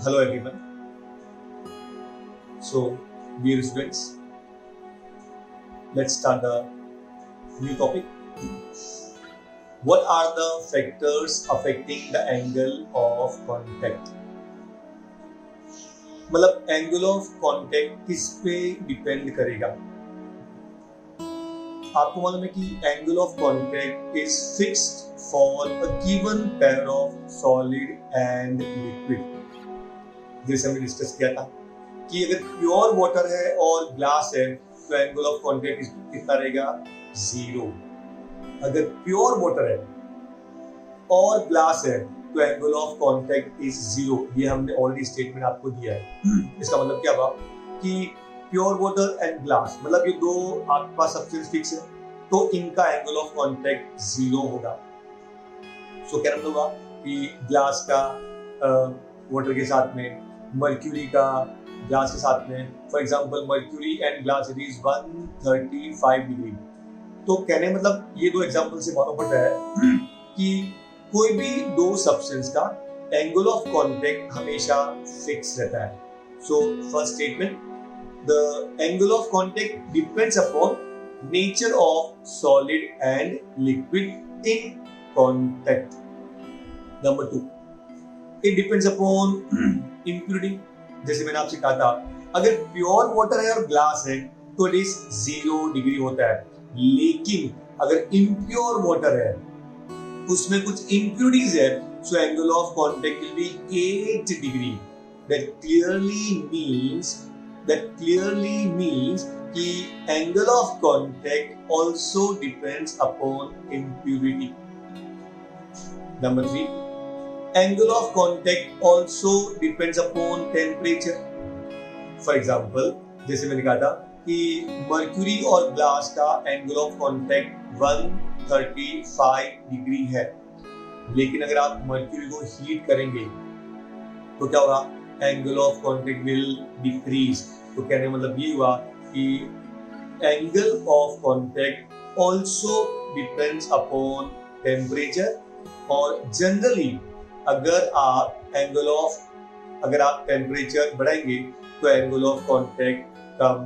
Hello everyone. So, dear students, let's start the new topic. What are the factors affecting the angle of contact? मतलब angle of contact किस पे depend करेगा? आपको मालूम है कि angle of contact is fixed for a given pair of solid and liquid. जैसे हमने डिस्कस किया था कि अगर प्योर वाटर है और ग्लास है तो एंगल ऑफ कांटेक्ट कितना रहेगा? 0। अगर प्योर वाटर है और ग्लास है तो एंगल ऑफ कांटेक्ट इज 0। ये हमने ऑलरेडी स्टेटमेंट आपको दिया है। इसका मतलब क्या हुआ कि प्योर वाटर एंड ग्लास, मतलब ये दो आपके पास सब्सटेंस फिक्स है तो इनका एंगल ऑफ कांटेक्ट 0 होगा। सो क्या मतलब हुआ कि ग्लास का वाटर के साथ में, मर्क्यूरी का ग्लास के साथ में, for example mercury and glass it is 135 degree. तो कहने मतलब ये दो एग्जांपल से मालूम पड़ता है कि कोई भी दो सब्सटेंस का एंगल ऑफ कांटेक्ट हमेशा फिक्स रहता है। So first statement, the angle of contact depends upon nature of solid and liquid in contact. Number 2, it depends upon impurity. जैसे मैंने आपसे कहा था, अगर प्योर वाटर है और ग्लास है तो इट इज 0 डिग्री होता है, लेकिन अगर इम्प्योर वाटर है उसमें कुछ impurities है, so angle of contact will be 8 degree. That clearly means कि angle of contact also depends upon impurity. Number 3, angle of contact also depends upon temperature. For example, जैसे मैंने कहा था कि मर्क्यूरी और ग्लास का एंगल ऑफ कांटेक्ट 135 डिग्री है, लेकिन अगर आप मर्क्यूरी को हीट करेंगे तो क्या होगा? Angle of contact will decrease. तो कहने मतलब ये हुआ कि angle of contact also depends upon temperature, और जनरली अगर आप टेम्परेचर बढ़ाएंगे तो एंगल ऑफ कांटेक्ट कम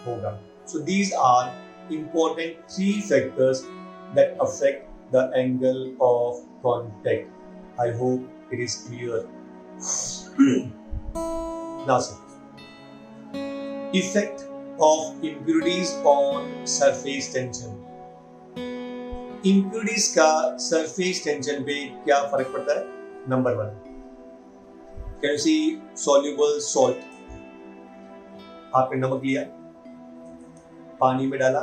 होगा। So these are important 3 factors that affect the angle of contact. I hope it is clear. Now, effect of impurities on surface tension. Impurities का surface tension पे क्या फर्क पड़ता है? Number 1, can you see soluble salt? आपने नमक लिया, पानी में डाला।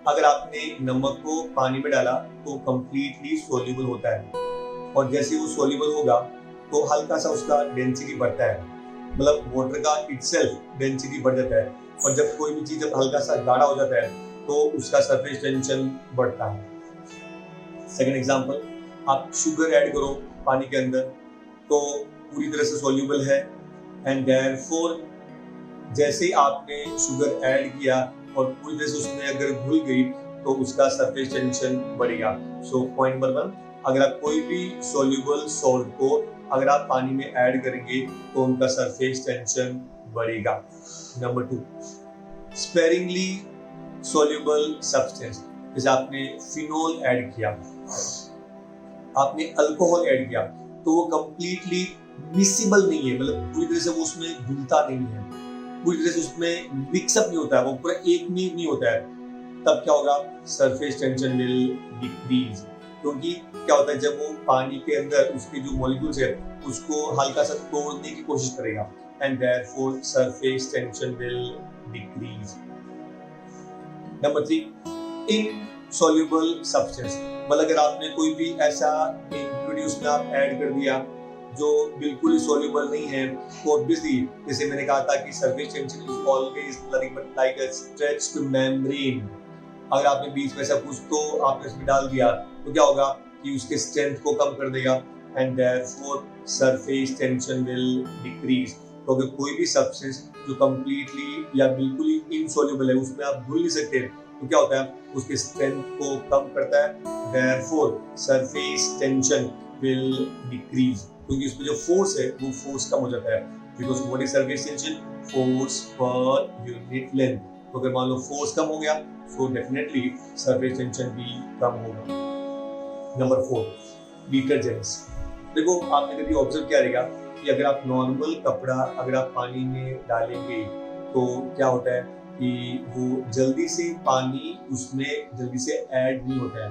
अगर आपने नमक को पानी में डाला तो कंप्लीटली सोल्यूबल होता है, और जैसे वो सोल्यूबल होगा तो हल्का सा उसका डेंसिटी बढ़ता है, मतलब वाटर का इटसेल्फ डेंसिटी बढ़ जाता है। और जब कोई भी चीज जब हल्का सा गाढ़ा हो जाता है तो उसका सरफेस टेंशन बढ़ता है। सेकंड एग्जांपल, आप शुगर ऐड करो पानी के अंदर तो पूरी तरह से सोल्यूबल है, एंड देयरफॉर जैसे आपने शुगर ऐड किया और पूरी तरह से उसमें अगर घुल गई तो उसका सरफेस टेंशन बढ़ेगा। सो पॉइंट नंबर 1, अगर आप कोई भी सोल्यूबल सॉल्ट को अगर आप पानी में ऐड करेंगे तो उनका सरफेस टेंशन बढ़ेगा। नंबर 2, स्पेरिंगली सोल्यूबल सब्सटेंस, जैसे आपने फिनोल ऐड किया, आपने अल्कोहल ऐड किया तो वो कंप्लीटली मिक्सेबल नहीं है, मतलब पूरी तरह से वो उसमें घुलता नहीं है, पूरी तरह से उसमें मिक्सअप नहीं होता है, वो पूरा एक में नहीं होता है। तब क्या होगा? सरफेस टेंशन विल डिक्रीज, क्योंकि क्या होता है जब वो पानी के अंदर उसके जो मॉलिक्यूल्स है उसको हल्का सा तोड़ने की कोशिश करेगा, and therefore surface tension will decrease. Number 3, insoluble substance, मतलब अगर आपने कोई भी ऐसा इम्प्योरिटी उसमें आप ऐड कर दिया जो बिल्कुल ही सोल्यूबल नहीं है, तो ऑब्वियसली जैसे मैंने कहा था कि surface tension is always nothing but like a stretched membrane. अगर आपने बीच में सब कुछ तो आपने इसमें डाल दिया तो क्या होगा कि उसके स्ट्रेंथ को कम कर देगा, and therefore surface tension will decrease. तो अगर कोई भी सब्सटेंस जो कंप्लीटली या बिल्कुल ही इनसॉल्युबल है उसमें आप घुल नहीं सकते तो क्या होता है? उसके स्ट्रेंथ को कम करता है, therefore surface tension will decrease. क्योंकि उसमें जो फोर्स है वो फोर्स कम हो जाता है, because what is surface tension, force per unit length. तो अगर मान लो फोर्स कम हो गया सो डेफिनेटली सरफेस टेंशन भी कम होगा। Number 4, detergents. देखो आपने कभी ऑब्जर्व किया रहेगा कि अगर आप नॉर्मल कपड़ा अगर आप पानी में डालेंगे तो क्या होता है कि वो जल्दी से पानी उसमें जल्दी से ऐड नहीं होता है,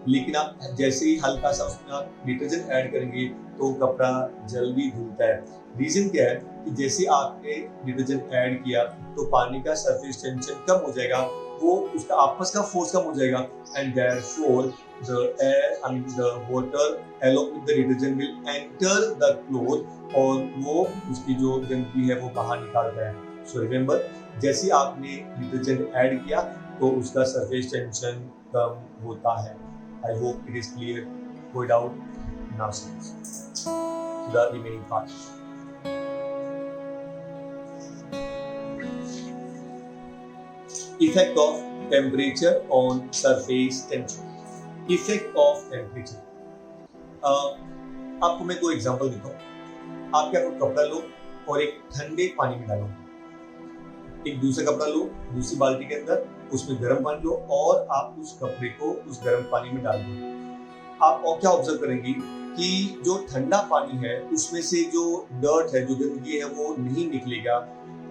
लेकिन आप जैसे ही हल्का सा उसमें आप डिटर्जेंट ऐड करेंगे तो कपड़ा जल्दी धुलता है। रीजन क्या है कि जैसे आपने डिटर्जेंट ऐड किया तो पानी का सरफेस टेंशन कम हो जाएगा, वो उसका आपस का फोर्स कम हो जाएगा, and therefore the air, I mean the water along with the detergent will enter the cloth और वो उसकी जो गंदगी है वो बाहर निकालता है। So remember, जैसे आपने डिटर्जेंट ऐड किया तो उसका सरफेस टेंशन कम होता है। I hope it is clear. Go down now the remaining part. Effect of temperature on surface tension. Effect of temperature. आपको मैं कोई एग्जांपल देता हूँ। आप क्या करो, कपड़ा लो और एक ठंडे पानी में डालो, एक दूसरा कपड़ा लो दूसरी बाल्टी के अंदर, उसमें गर्म पानी लो और आप उस कपड़े को उस गर्म पानी में डाल दो। आप और क्या ऑब्जर्व करेंगे कि जो ठंडा पानी है उसमें से जो डर्ट है, जो गंदगी है वो नहीं निकलेगा,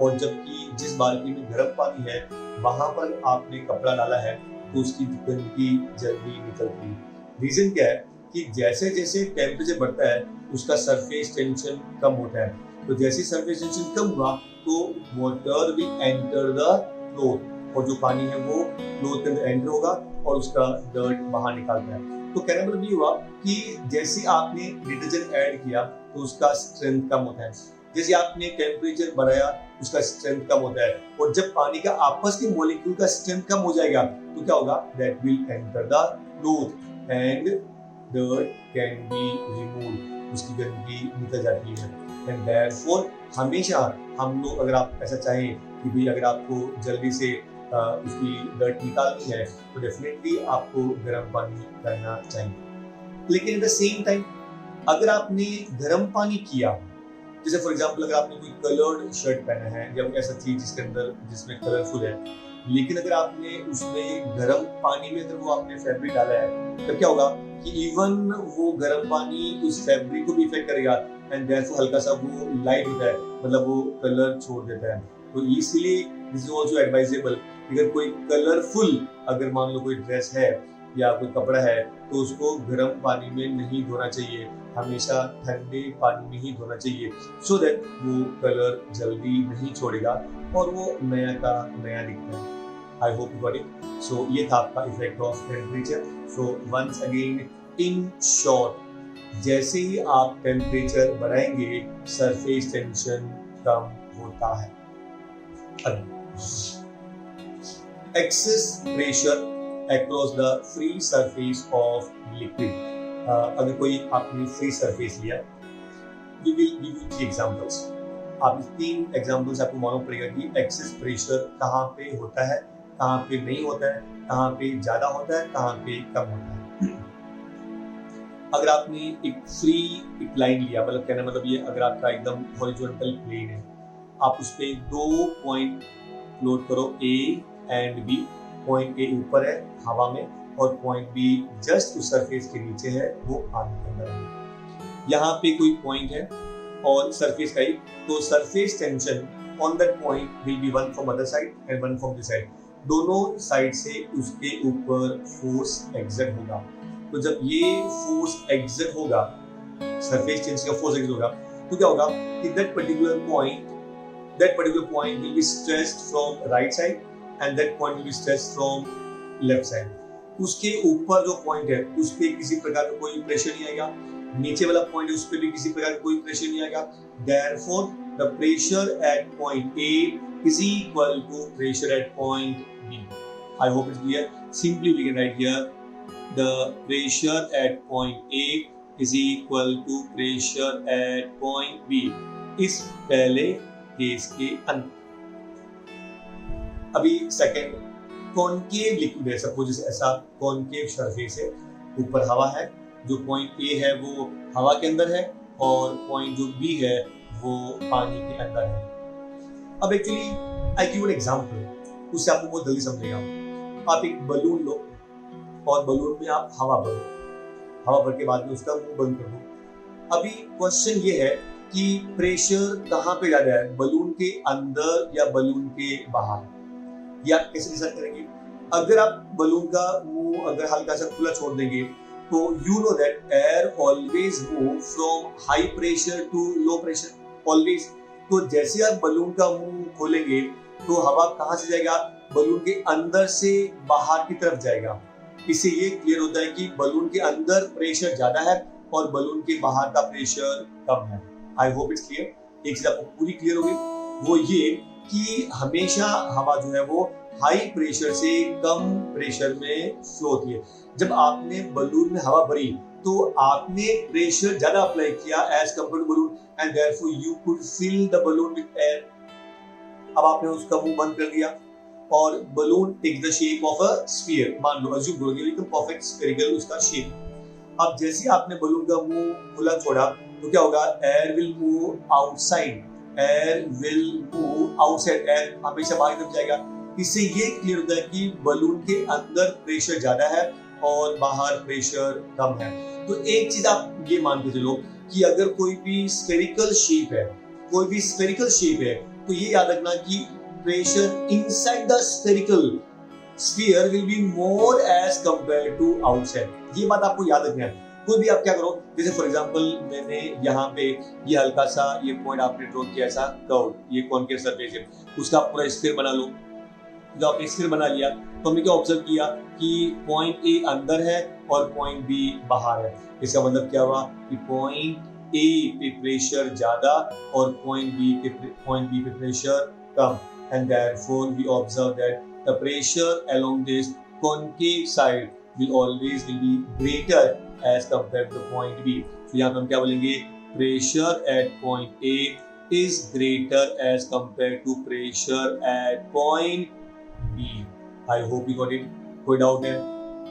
और जबकि जिस बाल्टी में गर्म पानी है वहां पर आपने कपड़ा डाला है तो उसकी गंदगी जल्दी निकलती है। रीजन क्या है कि जैसे जैसे टेम्परेचर बढ़ता है उसका सरफेस टेंशन कम होता है, तो जैसे सरफेस टेंशन कम हुआ तो water will enter the cloth, और जो पानी है वो क्लोथ के अंदर एंटर होगा और उसका डर्ट बाहर निकालता है। तो कहने मतलब ये हुआ कि जैसे आपने डिटर्जेंट ऐड किया तो उसका स्ट्रेंथ कम होता है, जैसे आपने टेम्परेचर बढ़ाया उसका स्ट्रेंथ कम होता है, और जब पानी का आपस के मॉलिक्यूल का स्ट्रेंथ कम हो जाएगा तो क्या होगा, that will enter the cloth and dirt can be removed, उसकी गंदगी निकल जाती है। एंड देयरफॉर हमेशा हम लोग, अगर आप ऐसा चाहें कि भाई अगर आपको जल्दी से उसकी डर्ट निकालनी है तो डेफिनेटली आपको गर्म पानी करना चाहिए। लेकिन एट द सेम टाइम अगर आपने गर्म पानी किया, जैसे फॉर एग्जांपल अगर आपने कोई कलर्ड शर्ट पहना है या कोई ऐसा चीज जिसके अंदर जिसमें कलरफुल है, लेकिन अगर आपने उसमें गर्म पानी में अगर वो आपने फैब्रिक डाला है तो क्या होगा कि इवन वो गर्म पानी उस फैब्रिक को भी इफेक्ट करेगा, एंड देयरफॉर हल्का सा वो लाइट होता है, मतलब वो कलर छोड़ देता है। तो इसलिए दिस इज आल्सो एडवाइजेबल, अगर कोई कलरफुल अगर मान लो कोई ड्रेस है या कोई कपड़ा है तो उसको गर्म पानी में नहीं धोना चाहिए, हमेशा ठंडे पानी में ही धोना चाहिए, सो दैट वो कलर जल्दी नहीं छोड़ेगा और वो नया का नया दिखता है। I hope you got it. So ये था आपका effect of temperature. So once again in short, जैसे ही आप टेम्परेचर बढ़ाएंगे सरफेस टेंशन कम होता है। Excess pressure across the free surface of liquid. अगर कोई आपने फ्री सरफेस लिया, we will give you 3 examples. आप 3 एग्जाम्पल्स आपको मालूम पड़ेगा कि एक्सेस प्रेशर कहाँ पे होता है, कहाँ पे नहीं होता है, कहाँ पे ज्यादा होता है, कहाँ पे कम होता है। अगर आपने एक लाइन लिया, मतलब कहना मतलब ये, अगर आपका एकदम हॉरिजॉन्टल प्लेन है, आप उस पे 2 पॉइंट फ्लोट करो, A and B। Point A ऊपर है हवा में और पॉइंट बी जस्ट उस सरफेस के नीचे है, वो पानी के अंदर है। यहाँ पे कोई पॉइंट है और सरफेस का ही, तो surface tension on that point will be one from other side and one from this side, दोनों साइड से उसके ऊपर फोर्स एक्सर्ट होगा। तो जब ये फोर्स एक्सर्ट होगा, सरफेस टेंशन का फोर्स एक्सर्ट होगा, तो क्या होगा कि that particular point will be stressed from right side and that point will be stressed from left side. उसके ऊपर जो पॉइंट है उस पे किसी प्रकार का कोई प्रेशर नहीं आएगा, नीचे वाला पॉइंट है उस पे भी किसी प्रकार का कोई प्रेशर नहीं आएगा। Therefore, the pressure at point A is equal to pressure at point B. I hope it's clear. Simply we can write here the pressure at point A is equal to pressure at point B. इस पहले case के अंदर। अभी second, concave liquid है, suppose ऐसा concave surface है, ऊपर हवा है, जो पॉइंट ए है वो हवा के अंदर है और पॉइंट जो बी है वो पानी के अंदर है। अब actually I give an example, उससे आपको बहुत जल्दी समझेगा। आप एक बलून लो और बलून में आप हवा भरो, हवा भर के बाद में उसका मुंह बंद कर दो। अभी क्वेश्चन ये है कि प्रेशर कहाँ पे ज्यादा है, बलून के अंदर या बलून के बाहर, या कैसे डिसाइड करेंगे? अगर आप बलून का मुंह अगर हल्का सा खुला छोड़ देंगे तो you know that air always move from high pressure to low pressure, always. तो जैसे आप बलून का मुंह खोलेंगे तो हवा कहाँ से जाएगा, बलून के अंदर से बाहर की तरफ जाएगा। इससे ये क्लियर होता है कि बलून के अंदर प्रेशर ज्यादा है और बलून के बाहर का प्रेशर कम है। I hope it's clear. एक चीज आपको पूरी क्लियर होगी, वो ये कि हमेशा हवा जो है वो हाई प्रेशर से कम प्रेशर में फ्लो होती है। जब आपने बलून में हवा भरी तो आपने प्रेशर ज्यादा अप्लाई किया as compare to balloon, and therefore you could fill the balloon with air. अब आपने उसका मुंह बंद कर दिया और balloon take the shape of a sphere, मान लो अज्यूम करो कि एकदम परफेक्ट स्फेरिकल उसका शेप। अब जैसे आपने बलून का मुंह खुला छोड़ा तो क्या होगा, air will move outside, air will move outside, air हमेशा बाहर तरफ जाएगा। इससे ये क्लियर होता है कि बलून के अंदर प्रेशर ज्यादा है और बाहर प्रेशर कम है। तो एक चीज आप ये मान के चलो कि अगर कोई भी स्फेरिकल शेप है, कोई भी स्फेरिकल शेप है, तो ये याद रखना कि pressure inside the spherical sphere will be more as compare to outside. ये बात आपको याद रखना है। कोई भी आप क्या करो, जैसे फॉर एग्जांपल मैंने यहाँ पे ये हल्का सा ये पॉइंट आपने ड्रॉ किया, ऐसा कर्व, ये कॉनकेव सरफेस है, उसका पूरा स्फीयर बना लो। जब आपने स्फीयर बना लिया तो हमने क्या ऑब्जर्व किया कि पॉइंट ए अंदर है और पॉइंट बी बाहर है। इसका मतलब क्या हुआ कि पॉइंट ए पे प्रेशर ज्यादा और पॉइंट बी पे प्रेशर कम, and therefore we observe that the pressure along this concave side will be greater as compared to point B. तो यहाँ पे हम क्या बोलेंगे, pressure at point A is greater as compared to pressure at point B. I hope you got it. कोई doubt है?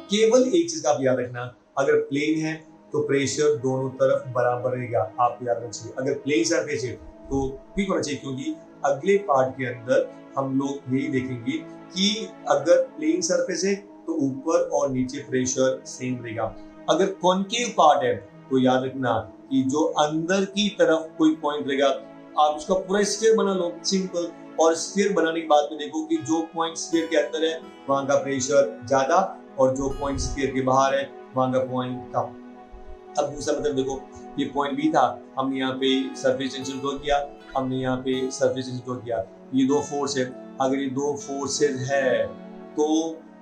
केवल एक चीज का आप याद रखना, अगर प्लेन है तो प्रेशर दोनों तरफ बराबर रहेगा, आपको याद रखना चाहिए। अगर प्लेन सरफेस है तो ठीक होना चाहिए, क्योंकि अगले पार्ट के अंदर हम लोग यही देखेंगे कि अगर प्लेन सरफेस है तो ऊपर और नीचे प्रेशर सेम रहेगा। अगर कॉनकेव पार्ट है तो याद रखना कि जो अंदर की तरफ कोई पॉइंट रहेगा, आप उसका पूरा स्फीयर बना लो, सिंपल। और स्फीयर बनाने के बाद में देखो कि जो पॉइंट स्फीयर के अंदर है वहां का प्रेशर ज्यादा और जो पॉइंट स्फीयर के बाहर है वहां का पॉइंट कम। अब दूसरा मतलब देखो, ये पॉइंट बी था, हमने यहाँ पे सरफेस टेंशन ड्रॉ किया, हमने यहाँ पे सरफेस टेंशन ड्रॉ किया, ये दो फोर्स है। अगर ये दो फोर्सेस है तो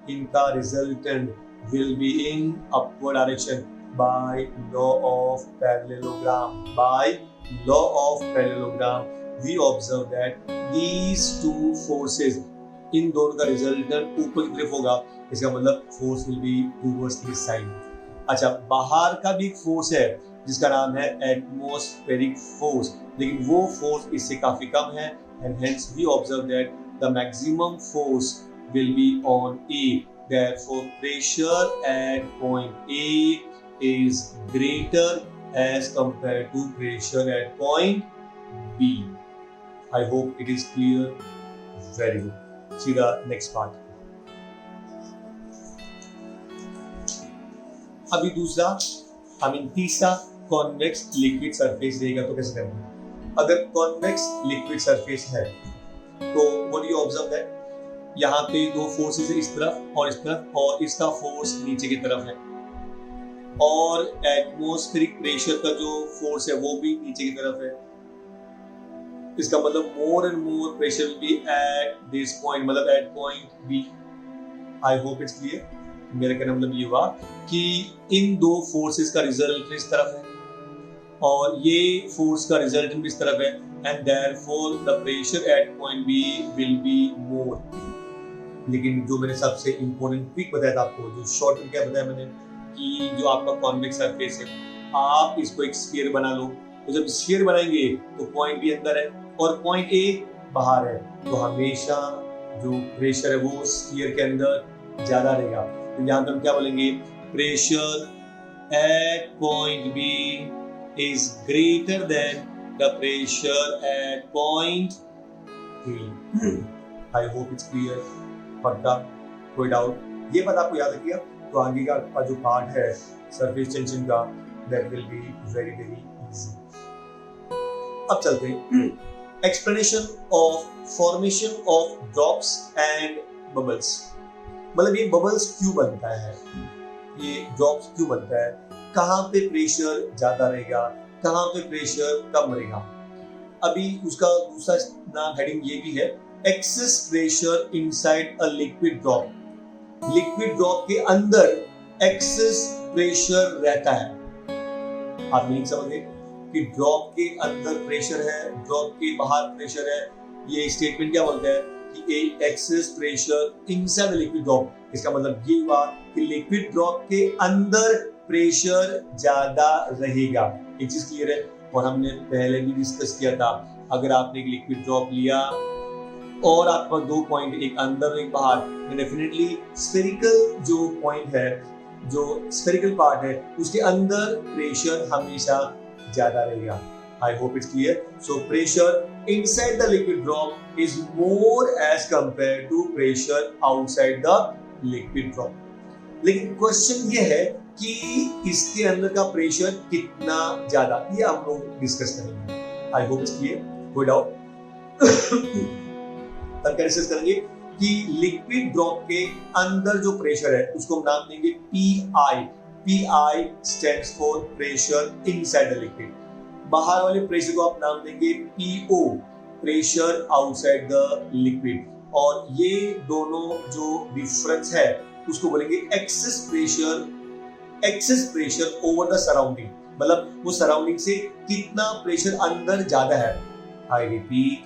इनका resultant will be in upward direction by law of parallelogram. By law of parallelogram, we observe that these two forces, इन दोनों का रिजल्टेंट ऊपर की तरफ होगा, इसका मतलब force will be towards this side. अच्छा, बाहर का भी एक फोर्स है जिसका नाम है एटमॉस्फेरिक फोर्स, लेकिन वो फोर्स इससे काफी कम है, and hence we observe that the maximum force will be on A. Therefore, pressure at point A is greater as compared to pressure at point B. I hope it is clear. Very good. See the next part. अभी दूसरा, तीसरा convex liquid surface रहेगा तो कैसे करेंगे? अगर convex liquid surface है तो what do you observe that? यहाँ पे दो फोर्सेस है, इस तरफ और इस तरफ, और इसका फोर्स नीचे की तरफ है, और एटमॉस्फेरिक प्रेशर का जो फोर्स है वो भी नीचे की तरफ है। इसका मतलब more and more pressure will be at this point, मतलब at point B. I hope it's clear. मेरा कहना मतलब ये हुआ कि इन दो फोर्सेस का रिजल्ट इस तरफ है और ये फोर्स का रिजल्ट भी इस तरफ है, and therefore the pressure at point B will be more. लेकिन जो मैंने सबसे इंपॉर्टेंट ट्रिक बताया था आपको, जो शॉर्ट ट्रिक क्या बताया मैंने, कि जो आपका कॉन्वेक्स सरफेस है आप इसको एक स्फीयर बना लो। तो जब स्फीयर बनाएंगे तो पॉइंट बी अंदर है और पॉइंट ए बाहर है, तो हमेशा जो प्रेशर है वो स्फीयर के अंदर ज्यादा रहेगा। तो यहाँ पे हम क्या बोलेंगे, pressure at point B is greater than the pressure at point A. I hope it's clear. पक्का? कोई डाउट? ये बात आपको याद रखिएगा तो आगे का जो पार्ट है सरफेस टेंशन का that will be very easy. अब चलते हैं explanation of formation of drops and bubbles. मतलब ये बबल्स क्यों बनता है, ये ड्रॉप्स क्यों बनता है, कहाँ पे प्रेशर ज्यादा रहेगा, कहाँ पे प्रेशर कम रहेगा. अभी उसका दूसरा नाम हेडिंग ये भी है, excess pressure inside a liquid drop. Liquid drop के अंदर एक्सेस प्रेशर रहता है. आप मीनिंग समझ गए कि ड्रॉप के अंदर प्रेशर है, ड्रॉप के बाहर प्रेशर है. ये स्टेटमेंट क्या बोलता है कि excess pressure inside the liquid drop. इसका मतलब ये हुआ कि लिक्विड ड्रॉप के अंदर प्रेशर ज्यादा रहेगा. एक चीज क्लियर है और हमने पहले भी डिस्कस किया था, अगर आपने एक लिक्विड ड्रॉप लिया और आपके पास दो पॉइंट, एक अंदर और एक बाहर, तो डेफिनेटली स्फेरिकल जो पॉइंट है, जो स्फेरिकल पार्ट है, उसके अंदर प्रेशर हमेशा ज्यादा रहेगा. I hope it's clear. So pressure inside the liquid drop is more as compared to pressure outside the liquid drop. लेकिन क्वेश्चन ये है कि इसके अंदर का प्रेशर कितना ज्यादा, ये हम लोग डिस्कस करेंगे. I hope it's clear. कोई डाउट? तब क्या डिस्कस करेंगे कि लिक्विड ड्रॉप के अंदर जो प्रेशर है उसको हम नाम देंगे PI. PI stands for pressure inside the liquid. बाहर वाले प्रेशर को आप नाम देंगे PO, pressure outside the liquid. और ये दोनों जो डिफरेंस है उसको बोलेंगे excess pressure over the surrounding. मतलब वो सराउंडिंग से कितना प्रेशर अंदर ज्यादा है. I repeat,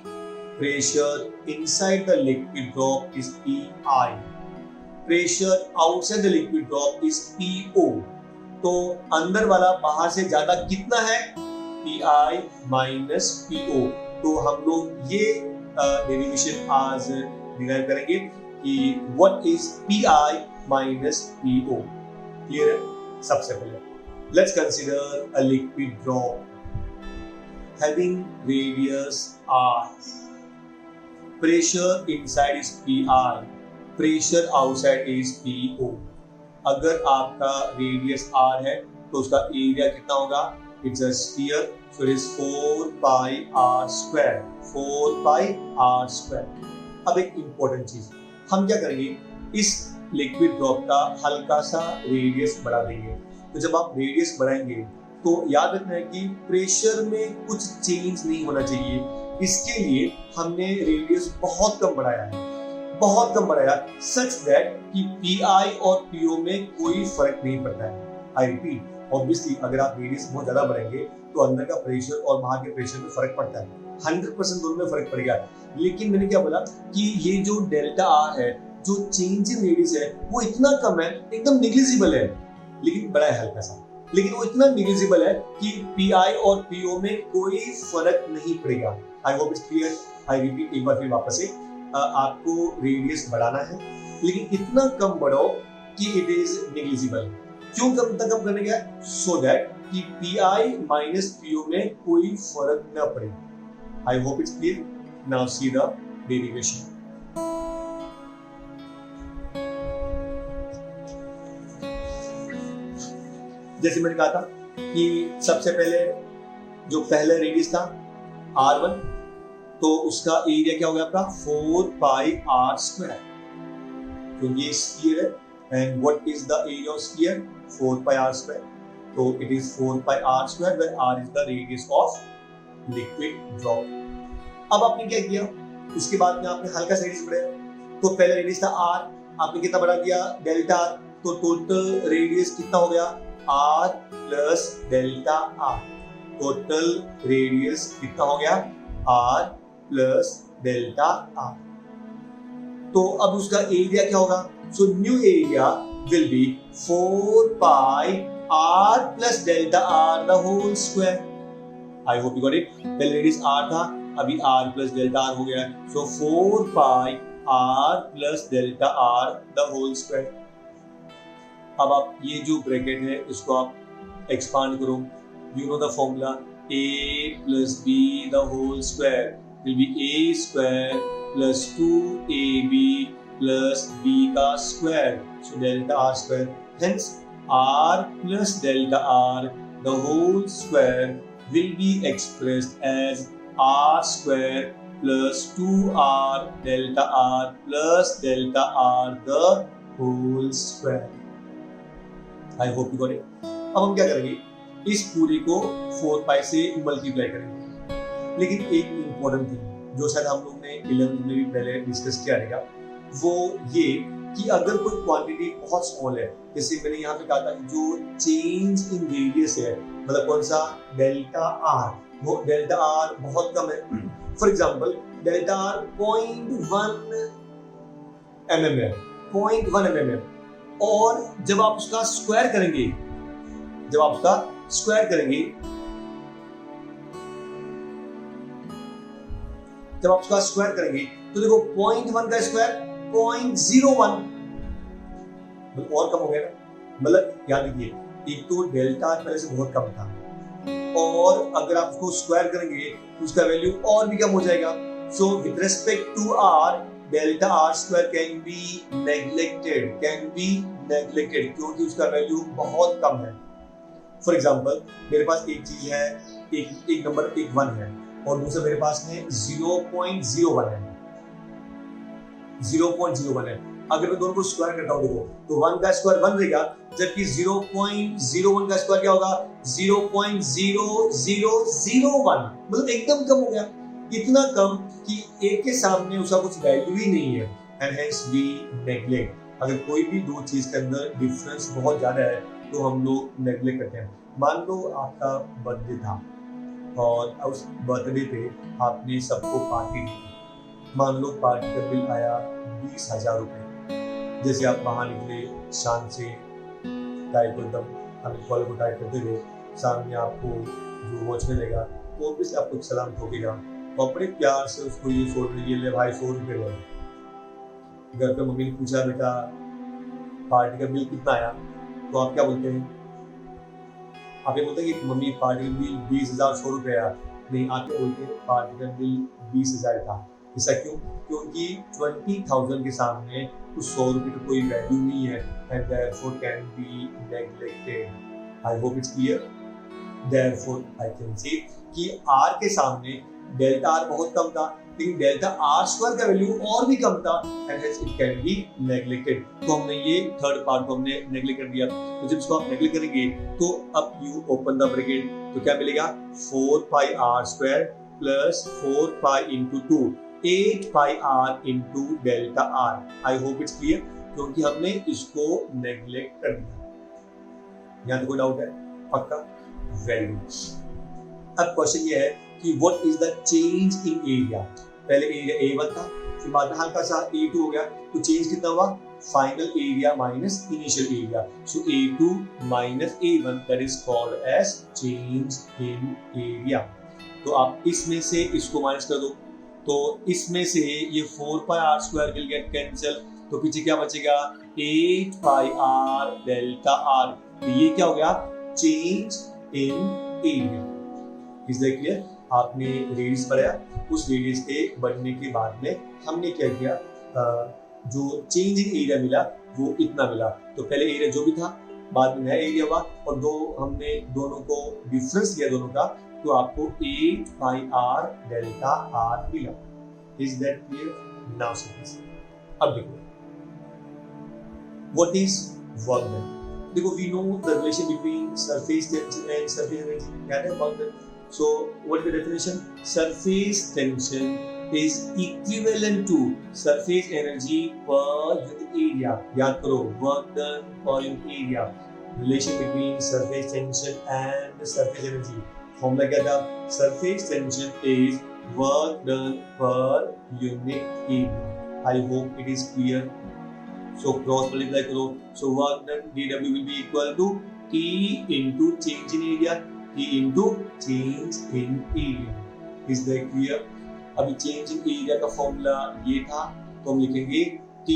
pressure inside the liquid drop is PI, pressure outside the liquid drop is PO. तो अंदर वाला बाहर से ज्यादा कितना है, PI माइनस PO. तो हम लोग ये डेरिवेशन आज डिराइव करेंगे कि what is PI minus PO. Clear है? सबसे पहले let's consider a liquid drop having radius R. Pressure inside is PI, pressure outside is PO. अगर आपका रेडियस R है तो उसका एरिया कितना होगा? It's a sphere, so it is 4 pi r square. 4 pi r square. अब एक important चीज, हम क्या करेंगे, इस लिक्विड ड्रॉप का हल्का सा रेडियस बढ़ा देंगे. तो जब आप रेडियस बढ़ाएंगे तो याद रखना है कि प्रेशर में कुछ चेंज नहीं होना चाहिए. इसके लिए हमने रेडियस बहुत कम बढ़ाया, सच दैट कि PI और PO में कोई फर्क नहीं पड़ता है. आई रिपीट, ऑब्वियसली अगर आप रेडियस बहुत ज्यादा बढ़ाएंगे तो अंदर का प्रेशर और बाहर के प्रेशर में फर्क पड़ता है. 100% दोनों में फर्क पड़ेगा. लेकिन मैंने क्या बोला कि ये जो डेल्टा R है, जो चेंज इन रेडियस है, वो इतना कम है, एकदम निग्लिजिबल है, लेकिन बड़ा है हल्का सा, लेकिन वो इतना निग्लिजिबल है कि PI और PO में कोई फर्क नहीं पड़ेगा. आई hope it's clear. I repeat एक बार फिर वापस से, आपको रेडियस बढ़ाना है लेकिन इतना कम बढ़ाओ कि इट इज निग्लिजिबल. क्यों कम करने गया? सो दैट कि PI माइनस PO में कोई फर्क न पड़े. आई hope it's clear. Now see the derivation. जैसे मैंने कहा था कि सबसे पहले जो पहला रेडियस था R1, तो उसका एरिया क्या हो गया आपका 4 pi r square. तो ये स्फीयर है and what is the area of sphere? 4 pi r square. So it is 4 pi r square where r is the radius of liquid drop. अब आपने क्या किया, उसके बाद में आपने हल्का सा रेडियस बढ़ाया. तो पहला रेडियस था r, आपने कितना बढ़ा दिया, डेल्टा r. तो टोटल रेडियस कितना हो गया, r plus delta r. Total radius कितना हो गया, r प्लस डेल्टा r. तो अब उसका एरिया क्या होगा, so new area will be 4 pi r plus delta r the whole square. I hope you got it. पहले रेडियस r था, अभी r plus delta r हो गया है. So 4 pi r plus delta r the whole square. अब आप ये जो ब्रैकेट है इसको आप एक्सपांड करो, You know the formula a plus b the whole square will be a square plus 2ab plus b का square. So delta r square. Hence r plus delta r the whole square will be expressed as r square plus 2r delta r plus delta r the whole square. I hope you got it. अब हम क्या करेंगे, इस पूरी को 4 पाई से multiply करेंगे. लेकिन एक इम्पोर्टेंट थिंग जो शायद हम लोग ने 11th में भी पहले डिस्कस किया रहेगा, वो ये कि अगर कोई क्वांटिटी बहुत स्मॉल है, जैसे मैंने यहाँ पे कहा था जो चेंज इन रेडियस है, मतलब कौन सा डेल्टा आर, वो डेल्टा आर बहुत कम है. For example delta R 0.1 mm है, 0.1 mm है. और जब आप उसका स्क्वायर करेंगे, जब आप उसका स्क्वायर करेंगे, जब आप उसका स्क्वायर करेंगे तो देखो 0.1 का स्क्वायर 0.01, और कम हो गया ना. मतलब याद रखिए, एक तो डेल्टा आर पहले से बहुत कम था, और अगर आप उसको स्क्वायर करेंगे तो उसका वैल्यू और भी कम हो जाएगा. So with respect to r, delta r square can be neglected, क्योंकि उसका वैल्यू बहुत कम है. फॉर एग्जाम्पल मेरे पास एक चीज है, एक नंबर 1 है, और दूसरा मेरे पास में 0.01 है, 0.01 है. अगर मैं दोनों को स्क्वायर करता हूँ देखो, तो 1 का स्क्वायर 1 रहेगा, जबकि 0.01 का स्क्वायर क्या होगा, 0.0001. मतलब एकदम कम हो गया, इतना कम कि एक के सामने उसका कुछ वैल्यू ही नहीं है. And hence we neglect. अगर कोई भी दो चीज के अंदर डिफरेंस बहुत ज्यादा है तो हम लोग नेग्लेक्ट करते हैं. मान लो आपका बर्थडे था और उस बर्थडे पे आपने सबको पार्टी दी. मान लो पार्टी का बिल आया 20,000 रुपए. जैसे आप वहां निकले शाम से, टाई को एकदम कॉलर को टाइट करते हुए, सामने आपको जो वॉच मिलेगा तो ऑब्वियसली आपको सलाम ठोकेगा, और बड़े प्यार से उसको ये 100 रुपये, ये ले भाई 100 रुपये लो. घर पे मम्मी ने पूछा बेटा पार्टी का बिल कितना आया, तो आप क्या बोलते हैं? आप ये बोलते हैं कि मम्मी पार्टी का बिल 20,100 रुपये आया? नहीं, आप क्या बोलते हैं? पार्टी का बिल 20,000 था. ऐसा क्यों? क्योंकि 20,000 के सामने उस 100 रुपये का कोई वैल्यू नहीं है, and therefore can be neglected. I hope it's clear. Therefore I can say कि R के सामने डेल्टा R बहुत कम था, लेकिन डेल्टा R स्क्वायर का वैल्यू और भी कम था, and hence it can be neglected. तो हमने ये थर्ड पार्ट को हमने नेग्लेक्ट कर दिया. तो जब इसको आप नेग्लेक्ट करेंगे तो अब you open the bracket, तो क्या मिलेगा? 4 pi R square plus 4 pi into 2, 8 pi R into delta R. I hope it's clear. क्योंकि हमने इसको नेग्लेक्ट कर दिया. यहाँ तो कोई डाउट है? पक्का? Very good. अब क्वेश्चन ये है कि what is the change in area. पहले एरिया A1 था, फिर बाद में हल्का सा A2 हो गया, तो चेंज कितना हुआ? Final area minus initial area. So A2 minus A1 that is called as change in area. तो आप इसमें से इसको माइनस कर दो, तो इसमें से ये 4 pi r square will get cancel, तो पीछे क्या बचेगा? 8 pi r डेल्टा r. तो ये क्या हो गया? Change in area. Is that clear? आपने रेडियस बढ़ाया, उस रेडियस के बढ़ने के बाद में हमने क्या किया, जो चेंज इन एरिया मिला वो इतना मिला. तो पहले एरिया जो भी था, बाद में नया एरिया हुआ, और हमने दोनों को डिफरेंस लिया दोनों का, तो आपको 8 pi r डेल्टा r मिला. Is that clear? Now simple. अब देखो व्हाट इज वर्क डन. देखो we know the relation between surface tension and surface energy. क्या है work done? So what is the definition? Surface tension is equivalent to surface energy per unit area. याद करो, work done per unit area. Relation between surface tension and surface energy. Formula क्या था? Surface tension is work done per unit area. I hope it is clear. So cross multiply करो, so work done dW will be equal to T into change in area, T into change in area. Is that clear? अभी change in area का formula ये था, तो हम लिखेंगे T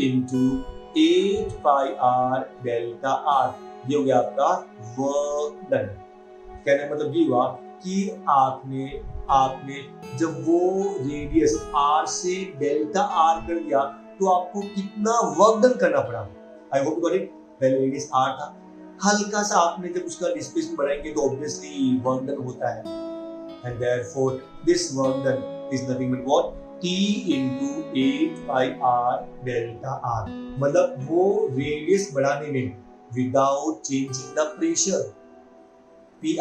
into 8 pi r delta r. ये हो गया आपका वर्क डन. कहने का मतलब ये हुआ कि आपने जब वो रेडियस r से डेल्टा r कर दिया तो आपको कितना वर्क डन करना पड़ा। आई होप यू गॉट इट। पहले रेडियस r था, हल्का सा आपने जब उसका डिस्प्लेसमेंट बढ़ाएंगे तो ऑब्वियसली वर्क डन होता है, and therefore this work done is nothing but what, t into 8 pi r delta r। मतलब वो रेडियस बढ़ाने में without changing the pressure, pi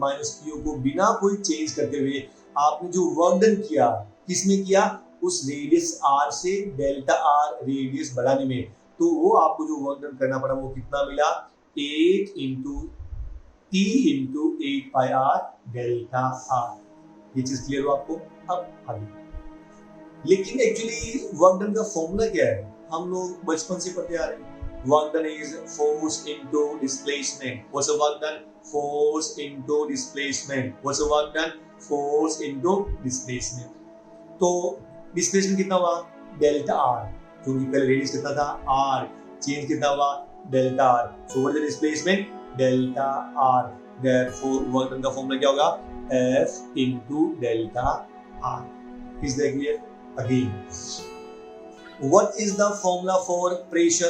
minus po को बिना कोई चेंज करते हुए आपने जो वर्क डन किया, किसमें किया, उस रेडियस r से डेल्टा r रेडियस बढ़ाने में, तो वो आपको जो वर्क डन करना पड़ा वो कितना मिला, 8 into t into 8 pi r delta r। ये चीज क्लियर हो आपको? अब आगे, लेकिन एक्चुअली वर्क डन का फॉर्मूला क्या है, हम लोग बचपन से पढ़ते आ रहे हैं। Work done is force into displacement. What's a work done? Force into displacement. What's a work done? Force into displacement. तो डिस्प्लेसमेंट कितना हुआ, डेल्टा आर, क्योंकि पहले रेडियस कितना था, आर, चेंज कितना हुआ, delta R. So what is the displacement, delta R. Therefore work done का फॉर्मूला क्या होगा, F into delta R. Is that clear? Again, what is the formula for pressure?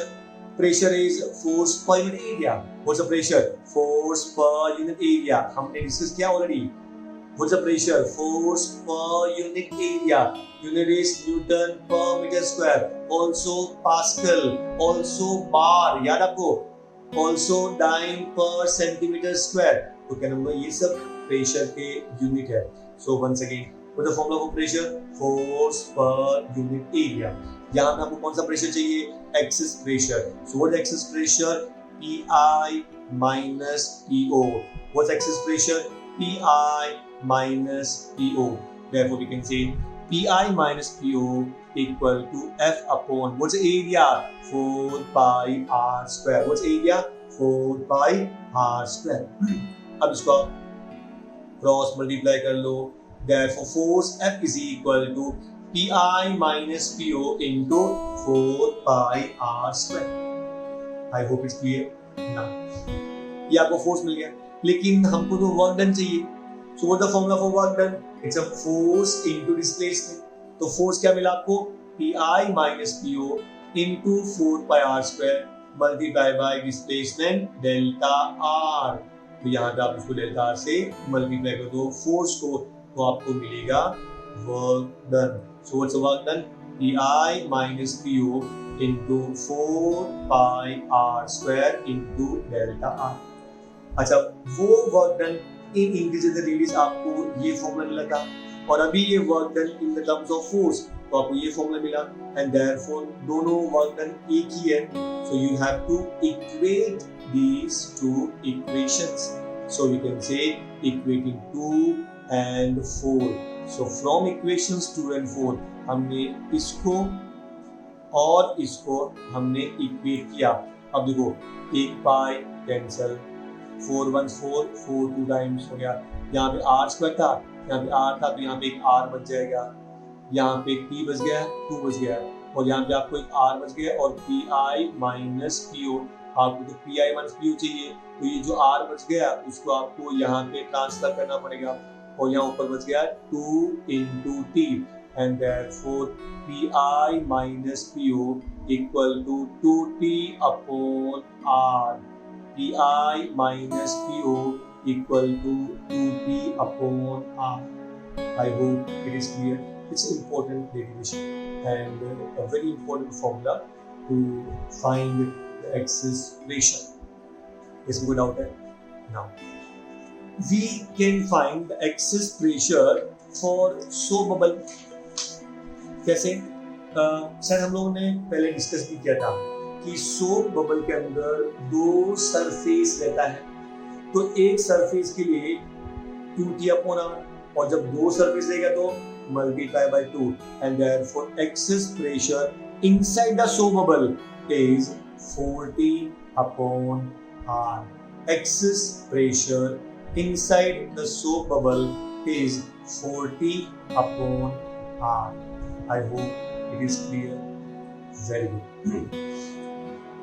Pressure is force per unit area. What's the pressure? Force per unit area. हमने discuss किया already. What's the pressure? Force per unit area. Unit is Newton per meter square. Also Pascal. Also bar. याद आपको? Also dyne per centimeter square. तो क्या number, ये सब pressure के unit है। So once again, What's the formula for pressure? Force per unit area. यहाँ पे आपको कौन सा प्रेशर चाहिए, axis pressure. So what is axis pressure? PI minus PO. What's axis pressure? PI minus PO. Therefore we can say PI minus PO equal to F upon what's the area? 4 pi r square. What's area? 4 pi r square. अब इसको cross multiply कर लो। Therefore, force F is equal to Pi minus PO into 4 pi r square. I hope it's clear now. ये आपको force मिल गया, लेकिन हमको तो work done चाहिए। So what the formula for work done? It's a force into displacement. तो force क्या मिला आपको, Pi minus PO into 4 pi r square multiply by displacement delta r। तो यहाँ पे आप इसको डेल्टा r से मल्टीप्लाई कर दो फोर्स को, तो आपको मिलेगा work done. So what's work done, Pi minus PO into 4 pi r square into delta r। अच्छा, वो work done in increasing the radius आपको ये फॉर्मूला मिला था, और अभी ये work done in the terms of force, तो आपको ये फॉर्मूला मिला, एंड देयरफॉर दोनों वर्क डन एक ही है। So you have to equate these two equations. So we can say equating 2 and 4. So from equations 2 and 4 हमने इसको और इसको हमने इक्वेट किया। अब देखो, 1 पाई कैंसल, 4 1 4, 4 2 टाइम्स हो गया। यहाँ पे r स्क्वायर था, यहाँ पे r था, तो यहाँ पे एक r बच जाएगा, यहाँ पे एक t बच गया, 2 बच गया, और यहाँ पे आपको एक r बच गया, और Pi माइनस PO, आपको तो Pi माइनस PO चाहिए, तो ये जो r बच गया उसको आपको यहाँ पे ट्रांसफर करना पड़ेगा, और यहाँ ऊपर बच गया 2 into t, and therefore Pi minus PO equal to 2t upon r. Pi minus PO equal to 2t upon r. I hope it is clear. It's an important derivation and a very important formula to find the axis pressure. Is no doubt there. Now we can find the axis pressure for soap bubble. कैसे? Sir हम लोगों ने पहले discuss भी किया था कि soap bubble के अंदर 2 सरफेस रहता है, तो एक सरफेस के लिए 2t upon r, और जब 2 सरफेस रहेगा तो multiply by 2, and therefore axis pressure inside the soap bubble is 4t upon r. Axis pressure inside the soap bubble is 4t upon r. I hope it is clear. Very good.